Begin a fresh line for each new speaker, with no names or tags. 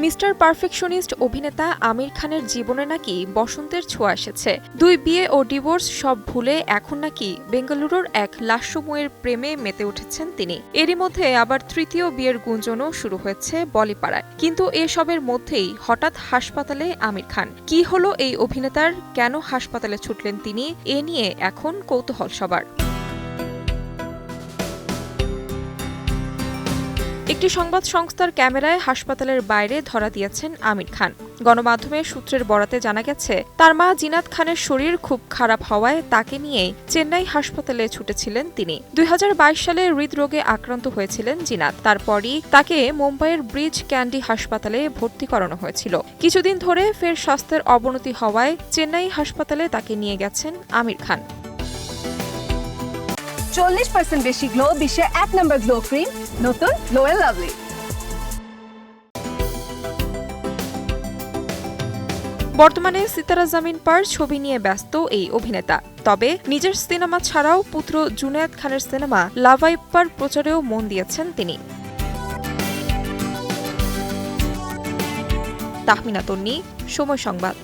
Mister perfectionist অভিনেতা আমির খানের জীবনে নাকি বসন্তের ছোঁয়া এসেছে। 2 বিয়ে ও ডিভোর্স সব ভুলে এখন নাকি বেঙ্গালুরুর এক লাস্যময়ের প্রেমে মেতে উঠেছেন তিনি। এরই মধ্যে আবার তৃতীয় বিয়ের গুঞ্জনও শুরু হয়েছে বলিপাড়ায়। কিন্তু এসবের মধ্যেই হঠাৎ হাসপাতালে আমির খান। কি হলো এই অভিনেতার, কেন হাসপাতালে ছুটলেন তিনি, এ নিয়ে এখন কৌতূহল সবার। একটি সংবাদ সংস্থার ক্যামেরায় হাসপাতালের বাইরে ধরা দিয়েছেন আমির খান। গণমাধ্যমের সূত্রের বরাতে জানা গেছে, তার মা জিনাত খানের শরীর খুব খারাপ হওয়ায় তাকে নিয়ে চেন্নাই হাসপাতালে ছুটেছিলেন তিনি। 2022 সালে হৃদরোগে আক্রান্ত হয়েছিলেন জিনাত। তারপরই তাকে মুম্বাইয়ের ব্রিজ ক্যান্ডি হাসপাতালে ভর্তি করানো হয়েছিল। কিছুদিন ধরে ফের স্বাস্থ্যের অবনতি হওয়ায় চেন্নাই হাসপাতালে তাকে নিয়ে গেছেন আমির খান।
40% বেশি গ্লো, বিশ্বের 1 নম্বর গ্লো ক্রিম, নতুন গ্লো এন্ড লাভলি।
বর্তমানে সিতারা জামিন পার ছবি নিয়ে ব্যস্ত এই অভিনেতা। তবে নিজের সিনেমা ছাড়াও পুত্র জুনায়েদ খানের সিনেমা লাভাইপ্পার প্রচারেও মন দিয়েছেন তিনি। তাহমিনা তন্নি, সময় সংবাদ।